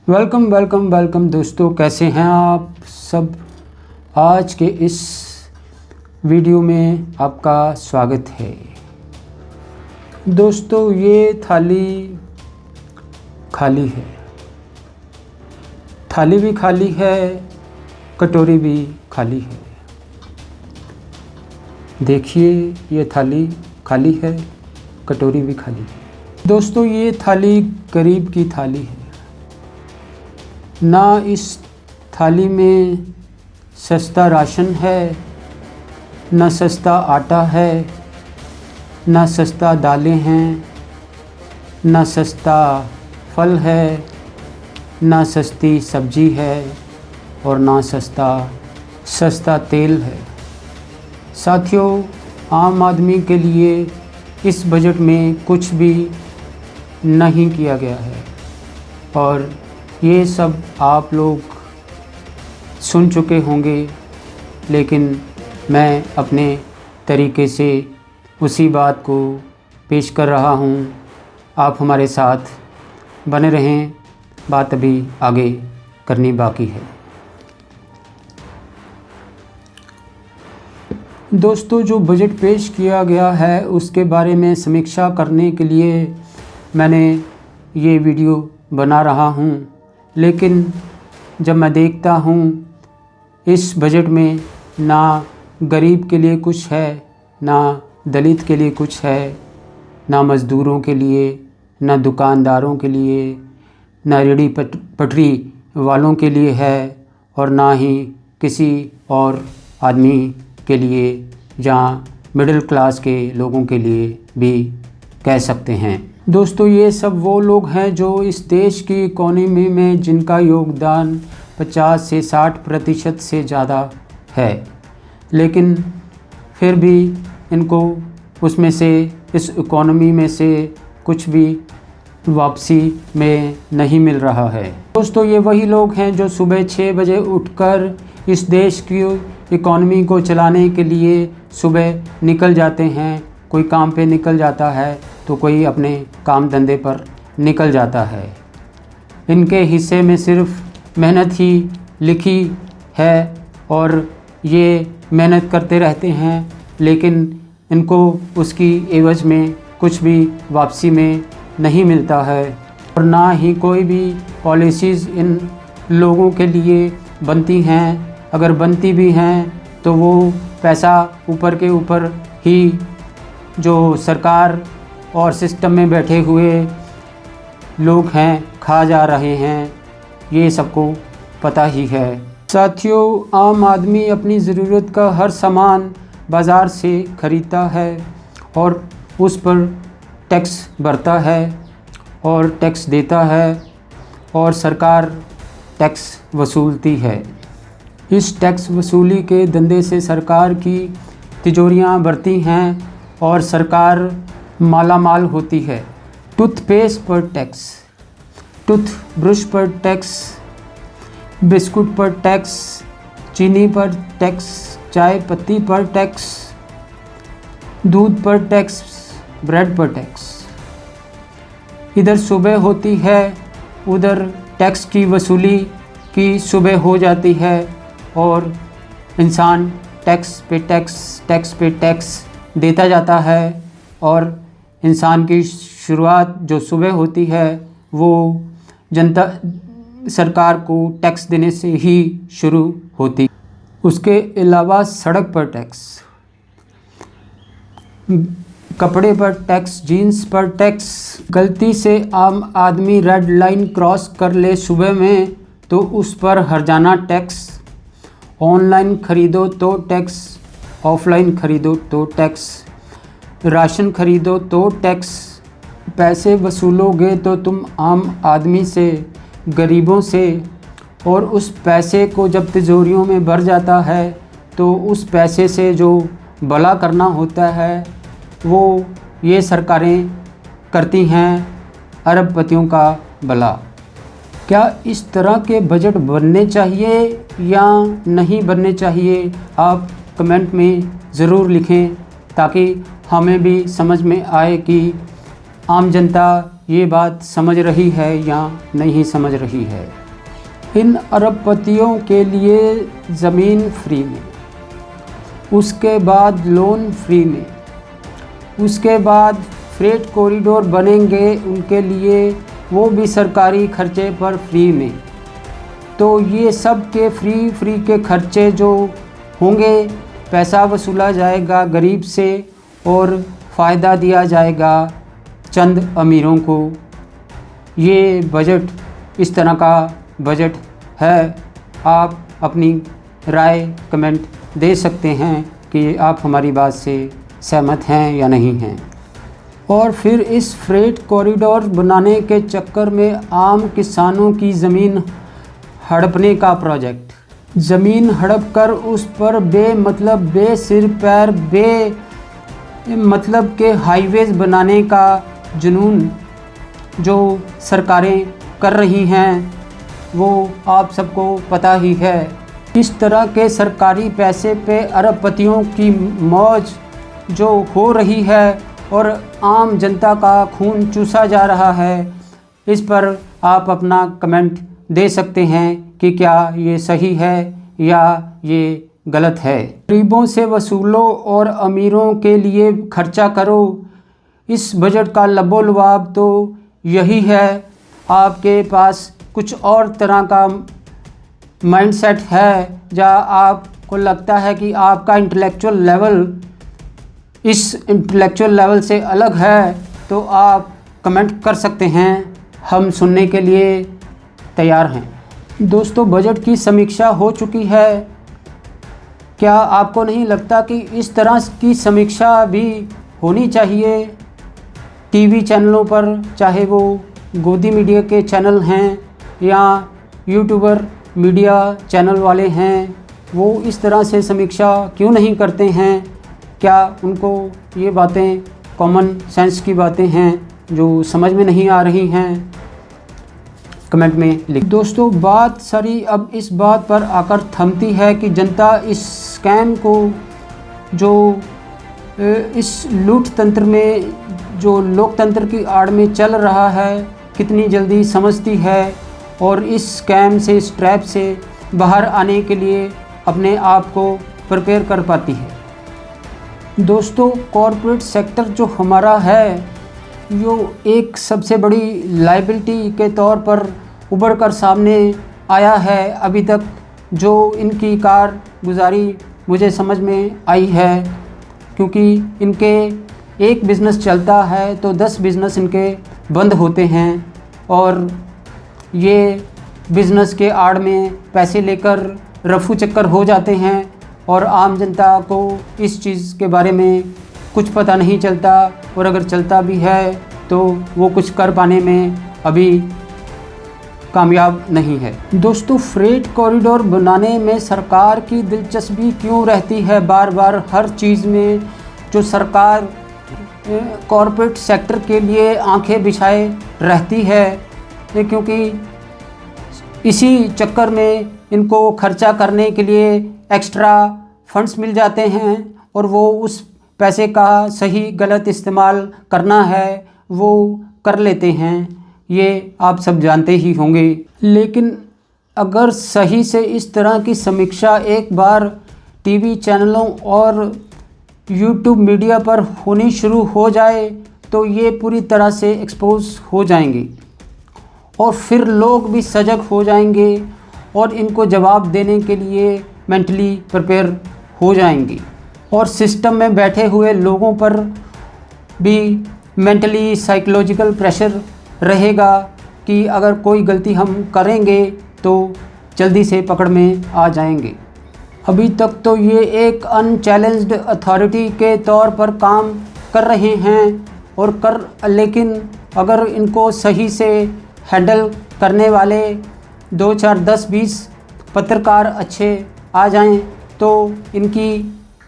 Welcome welcome welcome दोस्तों, कैसे हैं आप सब। आज के इस वीडियो में आपका स्वागत है। दोस्तों, ये थाली खाली है, थाली भी खाली है, कटोरी भी खाली है। देखिए, ये थाली खाली है, कटोरी भी खाली है। दोस्तों, ये थाली गरीब की थाली है। ना इस थाली में सस्ता राशन है, ना सस्ता आटा है, ना सस्ता दालें हैं, ना सस्ता फल है, ना सस्ती सब्जी है और ना सस्ता तेल है। साथियों, आम आदमी के लिए इस बजट में कुछ भी नहीं किया गया है और ये सब आप लोग सुन चुके होंगे, लेकिन मैं अपने तरीके से उसी बात को पेश कर रहा हूँ। आप हमारे साथ बने रहें, बात अभी आगे करनी बाकी है। दोस्तों, जो बजट पेश किया गया है उसके बारे में समीक्षा करने के लिए मैंने ये वीडियो बना रहा हूँ, लेकिन जब मैं देखता हूँ इस बजट में ना गरीब के लिए कुछ है, ना दलित के लिए कुछ है, ना मज़दूरों के लिए, ना दुकानदारों के लिए, ना रेहड़ी पटरी वालों के लिए है और ना ही किसी और आदमी के लिए, जहाँ मिडिल क्लास के लोगों के लिए भी कह सकते हैं। दोस्तों, ये सब वो लोग हैं जो इस देश की इकोनॉमी में जिनका योगदान 50 से 60% से ज़्यादा है, लेकिन फिर भी इनको उसमें से, इस इकोनॉमी में से कुछ भी वापसी में नहीं मिल रहा है। दोस्तों, ये वही लोग हैं जो सुबह 6 बजे उठकर इस देश की इकोनॉमी को चलाने के लिए सुबह निकल जाते हैं। कोई काम पे निकल जाता है तो कोई अपने काम धंधे पर निकल जाता है। इनके हिस्से में सिर्फ मेहनत ही लिखी है और ये मेहनत करते रहते हैं, लेकिन इनको उसकी एवज में कुछ भी वापसी में नहीं मिलता है और ना ही कोई भी पॉलिसीज़ इन लोगों के लिए बनती हैं। अगर बनती भी हैं तो वो पैसा ऊपर के ऊपर ही जो सरकार और सिस्टम में बैठे हुए लोग हैं खा जा रहे हैं, ये सबको पता ही है। साथियों, आम आदमी अपनी ज़रूरत का हर सामान बाज़ार से ख़रीदता है और उस पर टैक्स भरता है और टैक्स देता है और सरकार टैक्स वसूलती है। इस टैक्स वसूली के धंधे से सरकार की तिजोरियां भरती हैं और सरकार माला माल होती है। टूथपेस्ट पर टैक्स, टूथब्रश पर टैक्स, बिस्कुट पर टैक्स, चीनी पर टैक्स, चाय पत्ती पर टैक्स, दूध पर टैक्स, ब्रेड पर टैक्स। इधर सुबह होती है, उधर टैक्स की वसूली की सुबह हो जाती है और इंसान टैक्स पे टैक्स देता जाता है और इंसान की शुरुआत जो सुबह होती है वो जनता सरकार को टैक्स देने से ही शुरू होती। उसके अलावा सड़क पर टैक्स, कपड़े पर टैक्स, जीन्स पर टैक्स। गलती से आम आदमी रेड लाइन क्रॉस कर ले सुबह में तो उस पर हर्जाना टैक्स। ऑनलाइन ख़रीदो तो टैक्स, ऑफलाइन ख़रीदो तो टैक्स, राशन ख़रीदो तो टैक्स। पैसे वसूलोगे तो तुम आम आदमी से, गरीबों से, और उस पैसे को जब तिजोरियों में भर जाता है तो उस पैसे से जो भला करना होता है वो ये सरकारें करती हैं, अरबपतियों का भला। क्या इस तरह के बजट बनने चाहिए या नहीं बनने चाहिए? आप कमेंट में ज़रूर लिखें ताकि हमें भी समझ में आए कि आम जनता ये बात समझ रही है या नहीं समझ रही है। इन अरबपतियों के लिए ज़मीन फ्री में, उसके बाद लोन फ्री में, उसके बाद फ्रेट कॉरिडोर बनेंगे उनके लिए, वो भी सरकारी खर्चे पर फ्री में। तो ये सब के फ्री के खर्चे जो होंगे, पैसा वसूला जाएगा गरीब से और फ़ायदा दिया जाएगा चंद अमीरों को। ये बजट इस तरह का बजट है। आप अपनी राय कमेंट दे सकते हैं कि आप हमारी बात से सहमत हैं या नहीं हैं। और फिर इस फ्रेट कॉरिडोर बनाने के चक्कर में आम किसानों की ज़मीन हड़पने का प्रोजेक्ट, ज़मीन हड़प कर उस पर बेसिर पैर मतलब के हाईवेज़ बनाने का जुनून जो सरकारें कर रही हैं वो आप सबको पता ही है। इस तरह के सरकारी पैसे पे अरबपतियों की मौज जो हो रही है और आम जनता का खून चूसा जा रहा है, इस पर आप अपना कमेंट दे सकते हैं कि क्या ये सही है या ये गलत है। गरीबों से वसूलो और अमीरों के लिए खर्चा करो। इस बजट का लबोलुआब तो यही है। आपके पास कुछ और तरह का माइंडसेट है, जहाँ आपको लगता है कि आपका इंटेलेक्चुअल लेवल इस इंटेलेक्चुअल लेवल से अलग है, तो आप कमेंट कर सकते हैं। हम सुनने के लिए तैयार हैं। दोस्तों, बजट की समीक्षा हो चुकी है। क्या आपको नहीं लगता कि इस तरह की समीक्षा भी होनी चाहिए टीवी चैनलों पर, चाहे वो गोदी मीडिया के चैनल हैं या यूट्यूबर मीडिया चैनल वाले हैं, वो इस तरह से समीक्षा क्यों नहीं करते हैं? क्या उनको ये बातें कॉमन सेंस की बातें हैं जो समझ में नहीं आ रही हैं? कमेंट में लिख। दोस्तों, बात सारी अब इस बात पर आकर थमती है कि जनता इस स्कैम को, जो इस लूट तंत्र में जो लोकतंत्र की आड़ में चल रहा है, कितनी जल्दी समझती है और इस स्कैम से, इस ट्रैप से बाहर आने के लिए अपने आप को प्रिपेयर कर पाती है। दोस्तों, कॉरपोरेट सेक्टर जो हमारा है, जो एक सबसे बड़ी लायबिलिटी के तौर पर उभर कर सामने आया है। अभी तक जो इनकी कारगुजारी मुझे समझ में आई है, क्योंकि इनके एक बिज़नेस चलता है तो 10 बिज़नेस इनके बंद होते हैं और ये बिज़नेस के आड़ में पैसे लेकर रफू चक्कर हो जाते हैं और आम जनता को इस चीज़ के बारे में कुछ पता नहीं चलता, और अगर चलता भी है तो वो कुछ कर पाने में अभी कामयाब नहीं है। दोस्तों, फ्रेट कॉरिडोर बनाने में सरकार की दिलचस्पी क्यों रहती है बार बार हर चीज़ में? जो सरकार कॉरपोरेट सेक्टर के लिए आंखें बिछाए रहती है, क्योंकि इसी चक्कर में इनको खर्चा करने के लिए एक्स्ट्रा फंड्स मिल जाते हैं और वो उस पैसे का सही गलत इस्तेमाल करना है वो कर लेते हैं। ये आप सब जानते ही होंगे। लेकिन अगर सही से इस तरह की समीक्षा एक बार टीवी चैनलों और यूट्यूब मीडिया पर होनी शुरू हो जाए तो ये पूरी तरह से एक्सपोज हो जाएंगे और फिर लोग भी सजग हो जाएंगे और इनको जवाब देने के लिए मेंटली प्रिपेयर हो जाएंगे। और सिस्टम में बैठे हुए लोगों पर भी मेंटली साइकोलॉजिकल प्रेशर रहेगा कि अगर कोई गलती हम करेंगे तो जल्दी से पकड़ में आ जाएंगे। अभी तक तो ये एक अनचैलेंज्ड अथॉरिटी के तौर पर काम कर रहे हैं लेकिन अगर इनको सही से हैंडल करने वाले 2, 4, 10, 20 पत्रकार अच्छे आ जाएं तो इनकी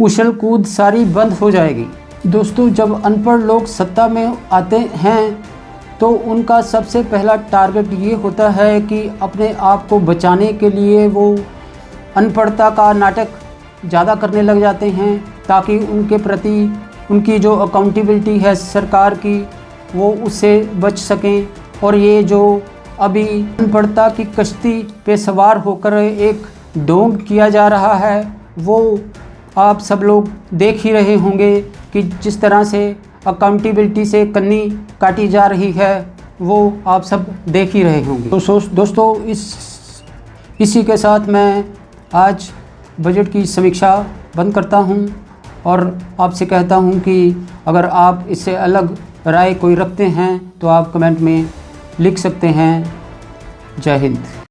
उछल कूद सारी बंद हो जाएगी। दोस्तों, जब अनपढ़ लोग सत्ता में आते हैं तो उनका सबसे पहला टारगेट ये होता है कि अपने आप को बचाने के लिए वो अनपढ़ता का नाटक ज़्यादा करने लग जाते हैं, ताकि उनके प्रति उनकी जो अकाउंटेबिलिटी है सरकार की वो उससे बच सकें। और ये जो अभी अनपढ़ता की कश्ती पे सवार होकर एक ढोंग किया जा रहा है, वो आप सब लोग देख ही रहे होंगे कि जिस तरह से अकाउंटेबिलिटी से कन्नी काटी जा रही है, वो आप सब देख ही रहे होंगे। तो दोस्तों, इसी के साथ मैं आज बजट की समीक्षा बंद करता हूं और आपसे कहता हूं कि अगर आप इससे अलग राय कोई रखते हैं तो आप कमेंट में लिख सकते हैं। जय हिंद।